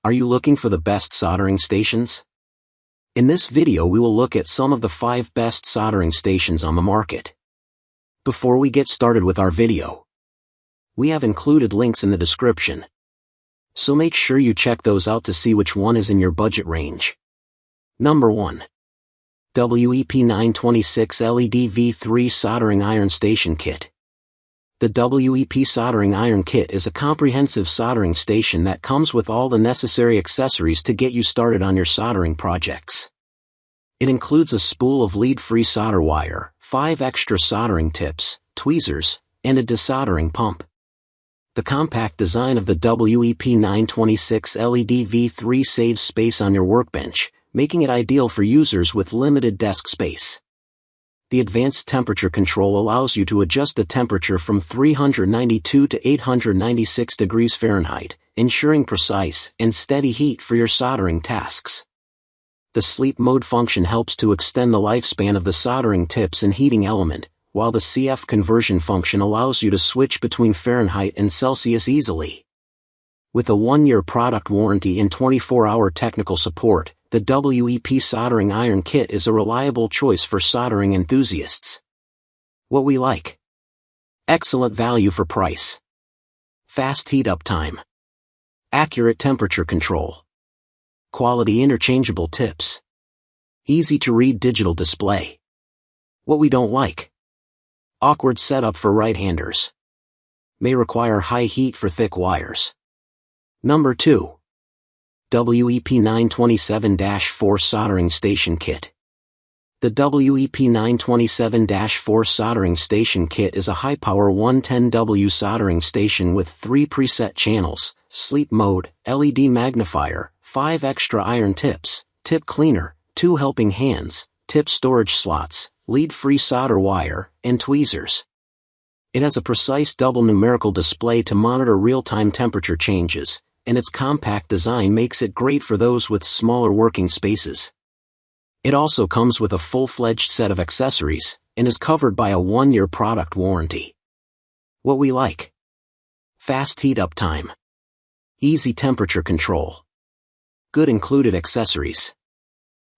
Are you looking for the best soldering stations? In this video we will look at some of the 5 best soldering stations on the market. Before we get started with our video, we have included links in the description, so make sure you check those out to see which one is in your budget range. Number 1. WEP926 LED V3 Soldering Iron Station Kit. The WEP Soldering Iron Kit is a comprehensive soldering station that comes with all the necessary accessories to get you started on your soldering projects. It includes a spool of lead-free solder wire, 5 extra soldering tips, tweezers, and a desoldering pump. The compact design of the WEP926 LED V3 saves space on your workbench, making it ideal for users with limited desk space. The advanced temperature control allows you to adjust the temperature from 392 to 896 degrees Fahrenheit, ensuring precise and steady heat for your soldering tasks. The sleep mode function helps to extend the lifespan of the soldering tips and heating element, while the CF conversion function allows you to switch between Fahrenheit and Celsius easily. With a 1-year product warranty and 24-hour technical support, the WEP Soldering Iron Kit is a reliable choice for soldering enthusiasts. What we like: excellent value for price, fast heat-up time, accurate temperature control, quality interchangeable tips, easy-to-read digital display. What we don't like: awkward setup for right-handers, may require high heat for thick wires. Number 2. WEP927-4 Soldering Station Kit. The WEP927-4 Soldering Station Kit is a high-power 110W soldering station with 3 preset channels, sleep mode, LED magnifier, 5 extra iron tips, tip cleaner, 2 helping hands, tip storage slots, lead-free solder wire, and tweezers. It has a precise double numerical display to monitor real-time temperature changes, and its compact design makes it great for those with smaller working spaces. It also comes with a full-fledged set of accessories, and is covered by a 1-year product warranty. What we like: fast heat-up time, easy temperature control, good included accessories,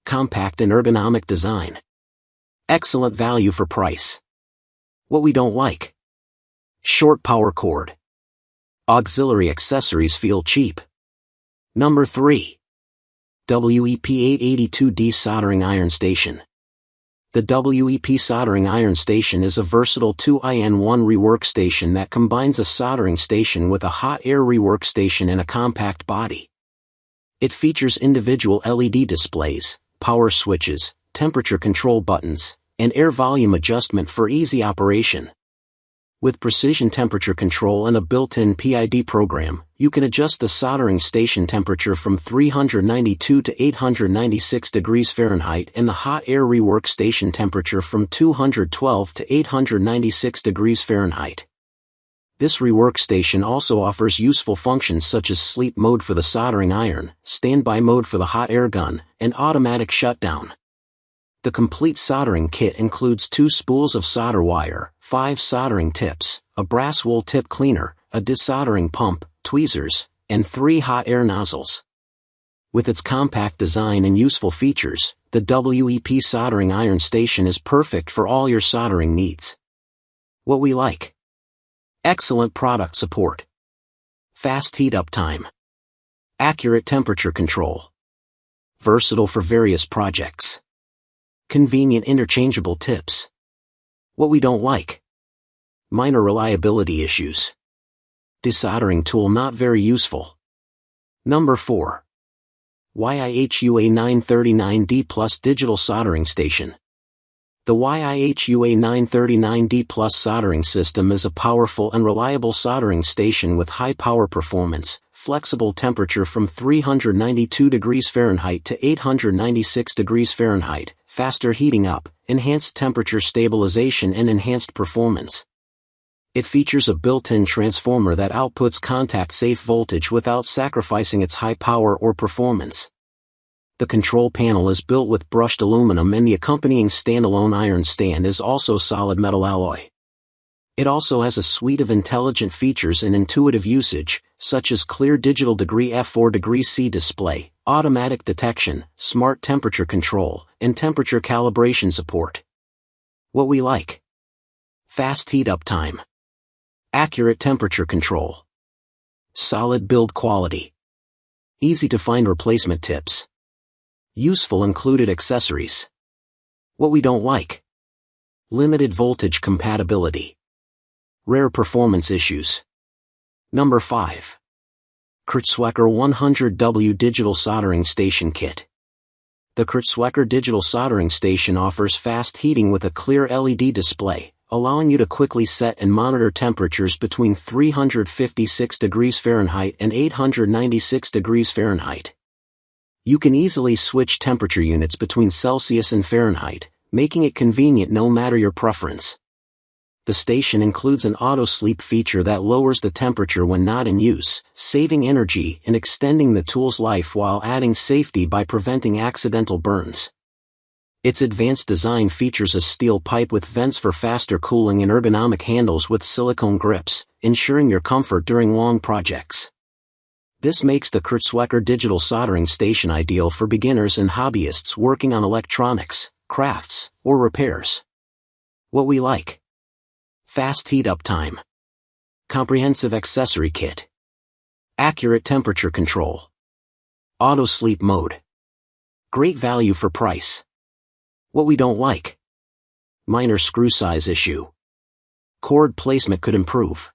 compact and ergonomic design, excellent value for price. What we don't like: short power cord, auxiliary accessories feel cheap. Number 3. WEP882D Soldering Iron Station. The WEP Soldering Iron Station is a versatile 2-in-1 rework station that combines a soldering station with a hot air rework station and a compact body. It features individual LED displays, power switches, temperature control buttons, and air volume adjustment for easy operation. With precision temperature control and a built-in PID program, you can adjust the soldering station temperature from 392 to 896 degrees Fahrenheit and the hot air rework station temperature from 212 to 896 degrees Fahrenheit. This rework station also offers useful functions such as sleep mode for the soldering iron, standby mode for the hot air gun, and automatic shutdown. The complete soldering kit includes 2 spools of solder wire, 5 soldering tips, a brass wool tip cleaner, a desoldering pump, tweezers, and 3 hot air nozzles. With its compact design and useful features, the WEP Soldering Iron Station is perfect for all your soldering needs. What we like: excellent product support, fast heat-up time, accurate temperature control, versatile for various projects, convenient interchangeable tips. What we don't like: minor reliability issues, desoldering tool not very useful. Number 4. YIHUA 939D Plus Digital Soldering Station. The YIHUA 939D Plus soldering system is a powerful and reliable soldering station with high power performance, flexible temperature from 392 degrees Fahrenheit to 896 degrees Fahrenheit, faster heating up, enhanced temperature stabilization and enhanced performance. It features a built-in transformer that outputs contact-safe voltage without sacrificing its high power or performance. The control panel is built with brushed aluminum and the accompanying standalone iron stand is also solid metal alloy. It also has a suite of intelligent features and intuitive usage, such as clear digital degree F4 degrees C display, automatic detection, smart temperature control, and temperature calibration support. What we like: fast heat up time, accurate temperature control, solid build quality, easy to find replacement tips, useful included accessories. What we don't like: limited voltage compatibility, rare performance issues. Number 5. Crtsweker 100W Digital Soldering Station Kit. The Crtsweker Digital Soldering Station offers fast heating with a clear LED display, allowing you to quickly set and monitor temperatures between 356 degrees Fahrenheit and 896 degrees Fahrenheit. You can easily switch temperature units between Celsius and Fahrenheit, making it convenient no matter your preference. The station includes an auto-sleep feature that lowers the temperature when not in use, saving energy and extending the tool's life while adding safety by preventing accidental burns. Its advanced design features a steel pipe with vents for faster cooling and ergonomic handles with silicone grips, ensuring your comfort during long projects. This makes the Crtsweker Digital Soldering Station ideal for beginners and hobbyists working on electronics, crafts, or repairs. What we like: fast heat up time, comprehensive accessory kit, accurate temperature control, auto sleep mode, great value for price. What we don't like: minor screw size issue, cord placement could improve.